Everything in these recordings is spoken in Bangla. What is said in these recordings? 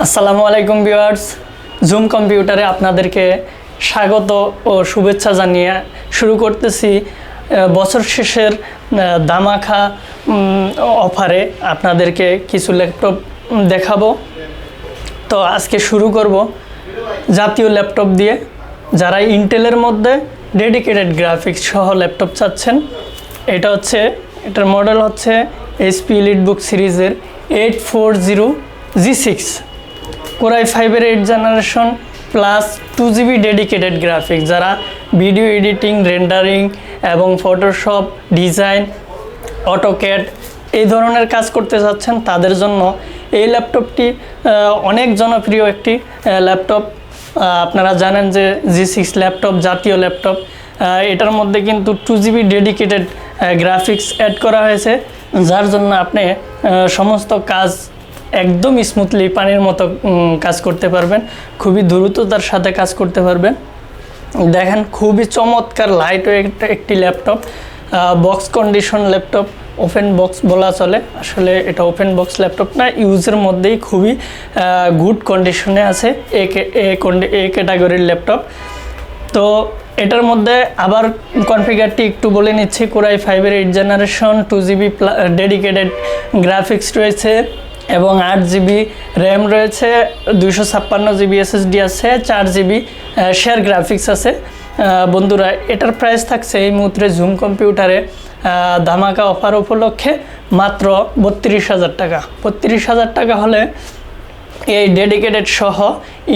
আসসালামু আলাইকুম ভিউয়ার্স, জুম কম্পিউটারে আপনাদেরকে স্বাগত ও শুভেচ্ছা জানিয়ে শুরু করতেছি বছর শেষের দামাখা অফারে আপনাদেরকে কিছু ল্যাপটপ দেখাবো। তো আজকে শুরু করব জাতীয় ল্যাপটপ দিয়ে। যারা ইন্টেলের মধ্যে ডেডিকেটেড গ্রাফিক্স সহ ল্যাপটপ চাচ্ছেন, এটার মডেল হচ্ছে এইচপি এলিটবুক সিরিজের 840G6 Core i5-এর 8th generation plus 2GB dedicated graphics. যারা ভিডিও এডিটিং, রেন্ডারিং এবং ফটোশপ, ডিজাইন, অটোক্যাড এই ধরনের কাজ করতে চাচ্ছেন, তাদের জন্য এই ল্যাপটপটি অনেক জনপ্রিয় একটি ল্যাপটপ। আপনারা জানেন যে G6 ল্যাপটপ জাতীয় ল্যাপটপ। এটার মধ্যে কিন্তু 2GB ডেডিকেটেড গ্রাফিক্স অ্যাড করা হয়েছে, যার জন্য আপনি সমস্ত কাজ একদম স্মুথলি পানির মতো কাজ করতে পারবেন, খুবই দ্রুততার সাথে কাজ করতে পারবেন। দেখেন, খুবই চমৎকার লাইট ওয়েট একটি laptop, box condition laptop, open box বলা চলে। আসলে এটা ওপেন বক্স ল্যাপটপ না, ইউজের মধ্যেই খুবই গুড কন্ডিশনে আছে এ ক্যাটাগরির ল্যাপটপ। তো এটার মধ্যে আবার কনফিগারটি একটু বলে নিচ্ছি। Core i5-এর 8th generation, 2GB dedicated graphics রয়েছে এবং 8GB র্যাম রয়েছে, 256GB SSD আছে, 4GB শেয়ার গ্রাফিক্স আছে। বন্ধুরা, এটার প্রাইস থাকছে এই মুহূর্তে জুম কম্পিউটারে ধামাকা অফার উপলক্ষে মাত্র 32,000 টাকা। 32,000 টাকা হলে এই ডেডিকেটেড সহ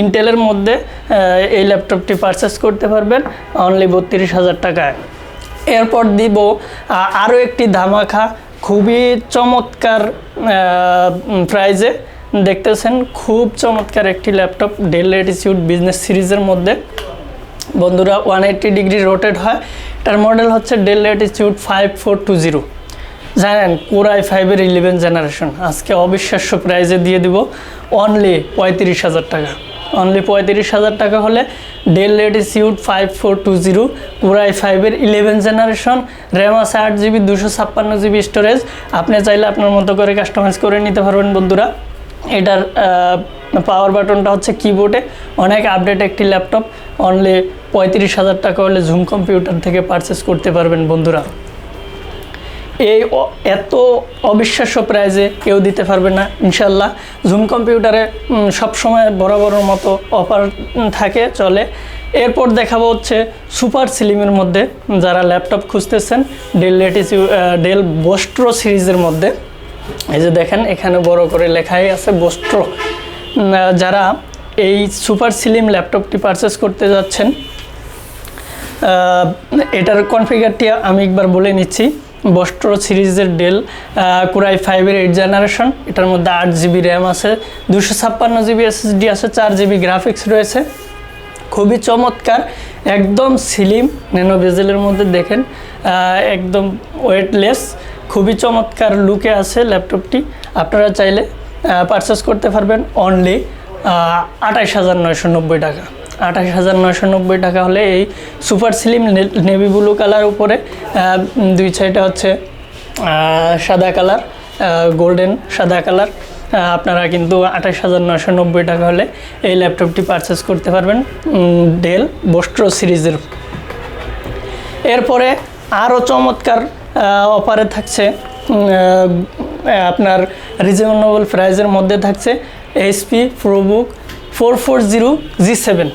ইন্টেলের মধ্যে এই ল্যাপটপটি পারচেস করতে পারবেন অনলি 32,000 টাকায়। এরপর দিব আরও একটি ধামাকা, খুবই চমৎকার প্রাইজে। দেখতেছেন খুব চমৎকার একটি ল্যাপটপ, ডেল ল্যাটিটিউড বিজনেস সিরিজের মধ্যে। বন্ধুরা, 180 ডিগ্রি রোটেট হয়। এটার মডেল হচ্ছে ডেল ল্যাটিটিউড 5420। জানেন, Core i5-এর 11th জেনারেশন আজকে অবিশ্বাস্য প্রাইজে দিয়ে দিব অনলি 35,000 টাকা। অনলি 35,000 টাকা হলে del Latitude 5420 Core i5-এর 11th generation, RAM আছে 8GB, 256GB স্টোরেজ। আপনি চাইলে আপনার মতো করে কাস্টমাইজ করে নিতে পারবেন। বন্ধুরা, এটার পাওয়ার বাটনটা হচ্ছে কিবোর্ডে। অনেক আপডেট একটি ল্যাপটপ, অনলি 35,000 টাকা হলে জুম কম্পিউটার থেকে পারচেস করতে পারবেন। বন্ধুরা, এই এত অবিশ্বাস্য প্রাইজে কেউ দিতে পারবে না ইনশাল্লাহ। জুম কম্পিউটারে সবসময় বরাবরের মতো অফার থাকে, চলে। এরপর দেখাবো হচ্ছে সুপার স্লিমের মধ্যে। যারা ল্যাপটপ খুঁজতেছেন ডেল বোস্ট্রো সিরিজের মধ্যে, এই যে দেখেন এখানে বড় করে লেখাই আছে বোস্ট্রো। যারা এই সুপার স্লিম ল্যাপটপটি পারচেস করতে যাচ্ছেন, এটার কনফিগারটি আমি একবার বলে নিচ্ছি। বোস্ট্রো সিরিজের ডেল Core i5-এর 8th জেনারেশন, এটার মধ্যে 8GB র্যাম আছে, 256GB SSD আছে, 4GB গ্রাফিক্স রয়েছে। খুবই চমৎকার, একদম স্লিম ন্যানো বেজেলের মধ্যে। দেখেন একদম ওয়েটলেস, খুবই চমৎকার লুকে আছে ল্যাপটপটি। আপনারা চাইলে পারচেস করতে পারবেন অনলি 28,990 টাকা। 28,990 টাকা হলে এই super slim navy blue colour উপরে দুই সাইডে হচ্ছে সাদা কালার, গোল্ডেন সাদা কালার। আপনারা কিন্তু 28,990 টাকা হলে এই ল্যাপটপটি পারচেস করতে পারবেন ডেল বোস্ট্রো সিরিজের। এরপরে আরও চমৎকার অফারে থাকছে, আপনার রিজনেবল প্রাইজের মধ্যে থাকছে HP ProBook 440G7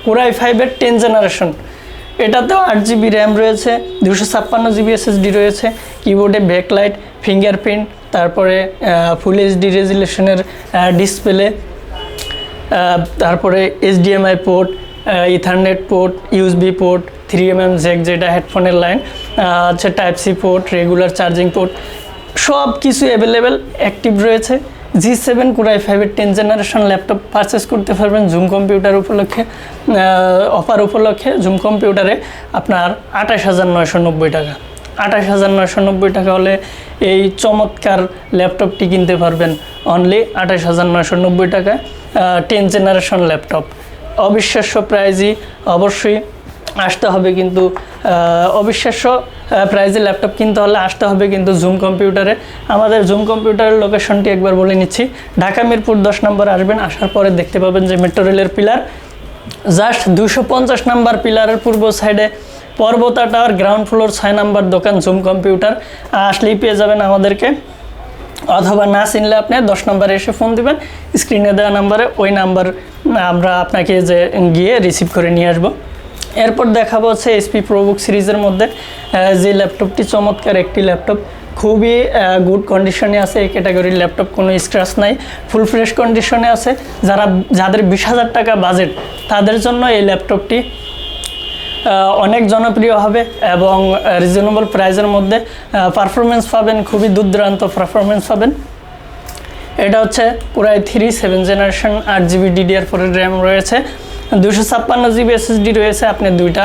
Core i5-এর 10th generation. এটাতেও 8GB র্যাম রয়েছে, 256GB SSD রয়েছে, কিবোর্ডে ব্যাকলাইট, ফিঙ্গারপ্রিন্ট, তারপরে ফুল HD রেজুলেশনের ডিসপ্লে, তারপরে HDMI port, ethernet port, USB port, 3mm Jack যেটা হেডফোনের লাইন আছে, টাইপ-C পোর্ট, রেগুলার চার্জিং পোর্ট, সব কিছু অ্যাভেলেবেল অ্যাক্টিভ রয়েছে। G7 Core i5-এর 10th generation laptop purchase করতে পারবেন জুম কম্পিউটার উপলক্ষে, অফার উপলক্ষে। জুম কম্পিউটারে আপনার 28,990 টাকা। 28,990 টাকা হলে এই চমৎকার ল্যাপটপটি কিনতে পারবেন অনলি 28,990 টাকায়। 10th জেনারেশন ল্যাপটপ অবিশ্বাস্য প্রাইজই। অবশ্যই আসতে হবে কিন্তু অবিশ্বাস্য প্রাইজে ল্যাপটপ কিনতে হলে আসতে হবে কিন্তু জুম কম্পিউটারে। আমাদের জুম কম্পিউটারের লোকেশনটি একবার বলে নিচ্ছি। ঢাকা মিরপুর 10 নম্বর আসবেন, আসার পরে দেখতে পাবেন যে মেট্রো রেলের পিলার, জাস্ট 250 নম্বর পিলারের পূর্ব সাইডে পর্বতা টাওয়ার, গ্রাউন্ড ফ্লোর 6 নম্বর দোকান জুম কম্পিউটার। আসলেই পেয়ে যাবেন আমাদেরকে, অথবা না চিনলে আপনি 10 নম্বরে এসে ফোন দিবেন, স্ক্রিনে দেওয়া নাম্বারে, ওই নাম্বার আমরা আপনাকে যে গিয়ে রিসিভ করে নিয়ে আসবো। এরপর দেখাবো হচ্ছে এসপি প্রোবুক সিরিজের মধ্যে যে ল্যাপটপটি চমৎকার একটি ল্যাপটপ, খুবই গুড কন্ডিশনে আছে। এই ক্যাটাগরির ল্যাপটপ কোনো স্ক্র্যাচ নাই, ফুল ফ্রেশ কন্ডিশনে আছে। যাদের 20,000 টাকা বাজেট তাদের জন্য এই ল্যাপটপটি অনেক জনপ্রিয় হবে এবং রিজনেবল প্রাইসের মধ্যে পারফরমেন্স পাবেন, খুবই দুর্দান্ত পারফরমেন্স পাবেন। এটা হচ্ছে পুরাই 7 জেনারেশন 8GB DDR4 র্যাম রয়েছে, 256GB SSD রয়েছে। আপনি দুইটা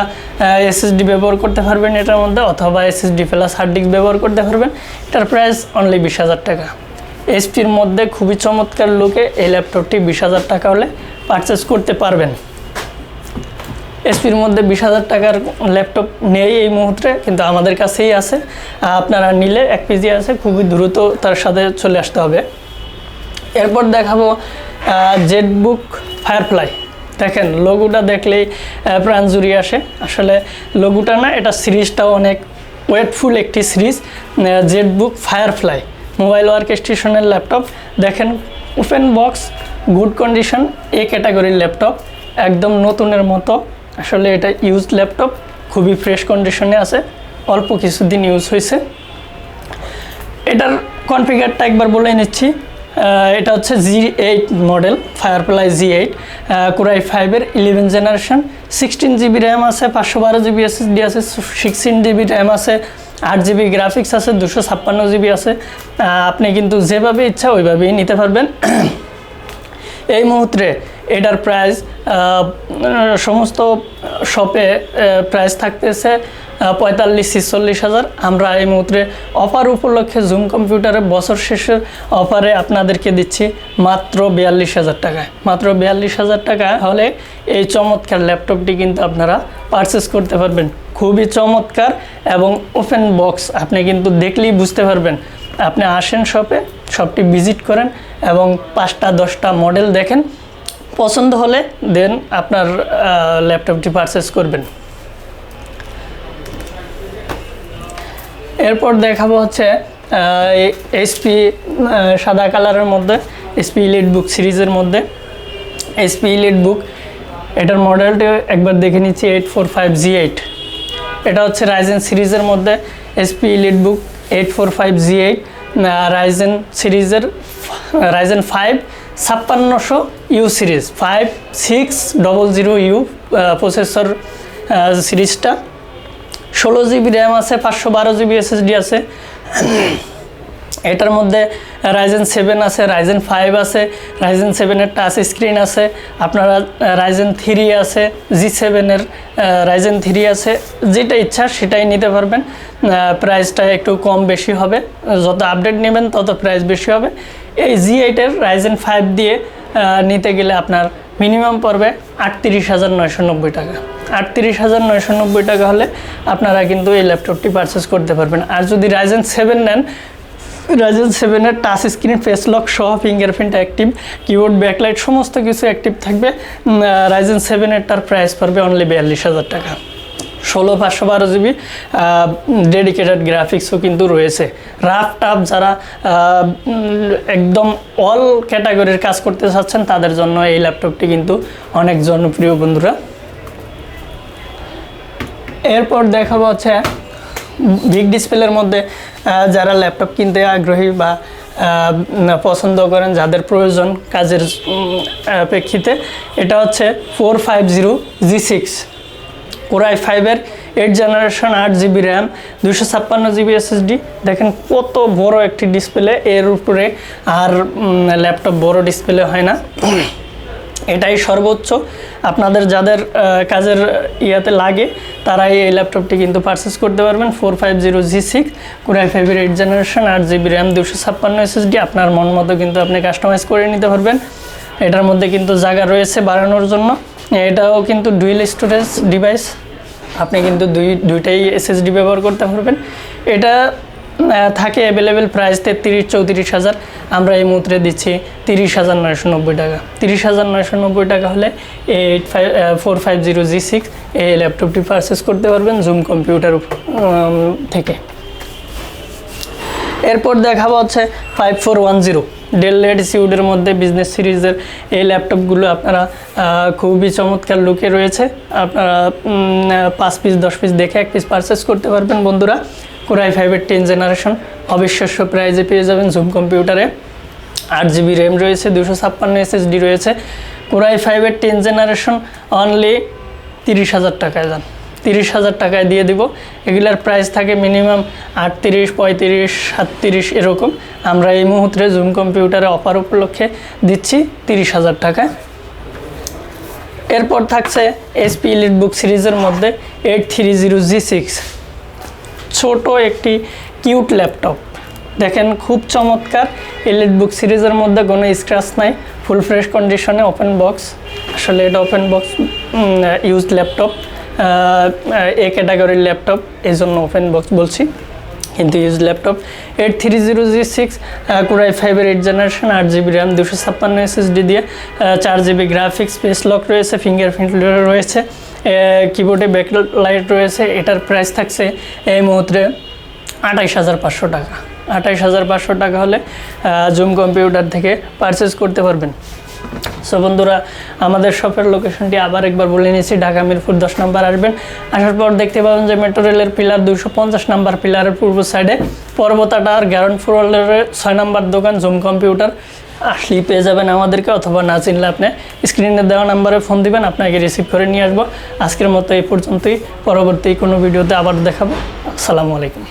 SSD ব্যবহার করতে পারবেন এটার মধ্যে, অথবা SSD প্লাস হার্ড ডিস্ক ব্যবহার করতে পারবেন। এটার প্রাইস অনলি 20,000 টাকা। এসপির মধ্যে খুবই চমৎকার লুকে এই ল্যাপটপটি 20,000 টাকা হলে পারচেস করতে পারবেন। এসপির মধ্যে 20,000 টাকার ল্যাপটপ নেই এই মুহূর্তে, কিন্তু আমাদের কাছেই আছে। আপনারা নিলে 1 পিজি আছে, খুবই দ্রুত তার সাথে চলে আসতে হবে। এরপর দেখাবো জেটবুক ফায়ারফ্লাই। দেখেন লোগোটা দেখলেই প্রাণ জুড়িয়ে আসে। আসলে লোগোটা না, এটা সিরিজটাও অনেক ওয়েটফুল একটি series. Jetbook firefly mobile work স্টেশনের ল্যাপটপ। দেখেন ওপেন বক্স, গুড কন্ডিশন, এ ক্যাটাগরির ল্যাপটপ, একদম নতুনের মতো। আসলে এটা ইউজ ল্যাপটপ, খুবই ফ্রেশ কন্ডিশনে আছে, অল্প কিছুদিন ইউজ হয়েছে। এটার কনফিগারটা একবার বলে নিচ্ছি। এটা হচ্ছে G8 model, Firefly G8, Core i 5-এর 11 জেনারেশন, 16GB র্যাম আছে, 512GB SSD আছে, 16GB র্যাম আছে, 8GB গ্রাফিক্স আছে, 256GB আছে। আপনি কিন্তু যেভাবে ইচ্ছা ওইভাবেই নিতে পারবেন। এই মুহূর্তে এটার প্রাইস সমস্ত শপে প্রাইস থাকতেছে 45-46 হাজার। আমরা এই মুহূর্তে অফার উপলক্ষে জুম কম্পিউটারে বছর শেষের অফারে আপনাদেরকে দিচ্ছি মাত্র 42,000 টাকায়। মাত্র 42,000 টাকা হলে এই চমৎকার ল্যাপটপটি কিন্তু আপনারা পারচেস করতে পারবেন। খুবই চমৎকার এবং ওপেন বক্স, আপনি কিন্তু দেখলেই বুঝতে পারবেন। আপনি আসেন শপে, শপটি ভিজিট করেন এবং 5টা-10টা মডেল দেখেন, পছন্দ হলে দেন আপনার ল্যাপটপটি পারচেস করবেন। এরপর দেখাবো হচ্ছে এসপি সাদা কালারের মধ্যে, এসপি এলিটবুক সিরিজের মধ্যে। এসপি এলিটবুক, এটার মডেলটি একবার দেখে নিচ্ছি, 845 G8। এটা হচ্ছে রাইজেন সিরিজের মধ্যে এসপি এলিটবুক 845 G8, রাইজেন সিরিজের Ryzen 5 5600U series, 5600U processor সিরিজটা। 16GB র্যাম আছে, 512GB SSD আছে। এটার মধ্যে রাইজেন 7 আছে, রাইজেন 5 আছে, রাইজেন 7-এর টাচ স্ক্রিন আছে, আপনারা রাইজেন 3 আছে, G7-এর রাইজেন 3 আছে। যেটা ইচ্ছা সেটাই নিতে পারবেন। প্রাইসটা একটু কম বেশি হবে, যত আপডেট নেবেন তত প্রাইস বেশি হবে। এই G8-এর রাইজেন 5 দিয়ে নিতে গেলে আপনার মিনিমাম পড়বে 38,990 টাকা। 38,990 টাকা হলে আপনারা কিন্তু এই ল্যাপটপটি পারচেস করতে পারবেন। আর যদি রাইজেন 7 নেন, রাইজেন 7-এর টাচ স্ক্রিন, ফেস লক সহ ফিঙ্গারপ্রিন্ট অ্যাক্টিভ, কিবোর্ড ব্যাকলাইট সমস্ত কিছু অ্যাক্টিভ থাকবে। রাইজেন 7-এরটার প্রাইস পড়বে অনলি 42,000 টাকা। 16/512GB ডেডিকেটেড গ্রাফিক্সও কিন্তু রয়েছে। রাফ টাফ যারা একদম অল ক্যাটাগরির কাজ করতে চাচ্ছেন তাদের জন্য এই ল্যাপটপটি কিন্তু অনেক জনপ্রিয় বন্ধুরা। এরপর দেখাবো হচ্ছে বিগ ডিসপ্লের মধ্যে যারা ল্যাপটপ কিনতে আগ্রহী বা পছন্দ করেন, যাদের প্রয়োজন কাজের প্রেক্ষিতে, এটা হচ্ছে 450 G6, কোরাই 5-এর 8 generation, 8GB RAM, 256GB SSD। দেখেন কত বড় একটি ডিসপ্লে, এর উপরে আর ল্যাপটপ বড় ডিসপ্লে হয় না। এটাই সর্বোচ্চ। আপনাদের যাদের কাজের ইয়াতে লাগে তারাই এই ল্যাপটপটি কিন্তু পারচেস করতে পারবেন। 450 G6, কোরাই 5-এর 8 জেনারেশন, 8GB র্যাম, 256 SSD। আপনার মন মতো কিন্তু আপনি কাস্টমাইজ করে নিতে পারবেন। এটার মধ্যে কিন্তু জায়গা রয়েছে বাড়ানোর জন্য। এটাও কিন্তু ডুয়েল স্টোরেজ ডিভাইস, আপনি কিন্তু দুইটাই এসএসডি ব্যবহার করতে পারবেন। এটা থাকে অ্যাভেলেবেল প্রাইস 33-34 হাজার, আমরা এই মুহূর্তে দিচ্ছি 30,990 টাকা। 30,990 টাকা হলে 450G6 এই ল্যাপটপটি পারচেস করতে পারবেন জুম কম্পিউটার থেকে। এরপর দেখাবো হচ্ছে 5410 ডেল ল্যাটিটিউডের মধ্যে বিজনেস সিরিজের এই ল্যাপটপগুলো আপনারা খুবই চমৎকার লুকে রয়েছে। আপনারা 5 পিস 10 পিস দেখে 1 পিস পারচেস করতে পারবেন বন্ধুরা। Core i5-এর 10 জেনারেশন অবিশ্বাস্য প্রাইজে পেয়ে যাবেন জুম কম্পিউটারে। 8GB র্যাম রয়েছে, 256 SSD রয়েছে। Core i5-এর 10 জেনারেশন অনলি 30,000 টাকায় যান, 30,000 টাকায় দিয়ে দিব। এগুলার প্রাইস থাকে মিনিমাম 38, 35, 37 এরকম। আমরা এই মুহূর্তে জুম কম্পিউটারে অফার উপলক্ষে দিচ্ছি 30,000 টাকায়। এরপর থাকছে HP EliteBook সিরিজের মধ্যে 830G6, ছোট একটি কিউট ল্যাপটপ। দেখেন খুব চমৎকার। EliteBook সিরিজের মধ্যে কোনো স্ক্র্যাচ নাই, ফুল ফ্রেশ কন্ডিশনে, ওপেন বক্স। আসলে এটা ওপেন বক্স ইউজড ল্যাপটপ, এ ক্যাটাগরির ল্যাপটপ, এই জন্য ওপেন বক্স বলছি, কিন্তু use laptop. 830G6 Core i5-এর 8 generation, 8GB RAM, 256 SSD দিয়ে, 4GB গ্রাফিক্স, স্পেস লক রয়েছে, ফিঙ্গারপ্রিন্ট রয়েছে, কিবোর্ডে ব্যাকলাইট রয়েছে। এটার প্রাইস থাকছে এই মুহূর্তে 28,500 টাকা। 28,500 টাকা হলে জুম কম্পিউটার থেকে পারচেস করতে পারবেন। সো বন্ধুরা, আমাদের শপের লোকেশনটি আবার একবার বলে নিয়েছি, ঢাকা মিরপুর 10 নম্বর আসবেন। আসার পর দেখতে পাবেন যে মেট্রো রেলের পিলার 250 নম্বর পিলারের পূর্ব সাইডে পর্বতাটার গ্রাউন্ড ফ্লোরের 6 নম্বর দোকান জুম কম্পিউটার। আসলেই পেয়ে যাবেন আমাদেরকে, অথবা না চিনলে আপনি স্ক্রিনে দেওয়া নাম্বারে ফোন দিবেন, আপনাকে রিসিভ করে নিয়ে আসবো। আজকের মতো এই পর্যন্তই, পরবর্তী কোনো ভিডিওতে আবার দেখাবো। আসসালামু আলাইকুম।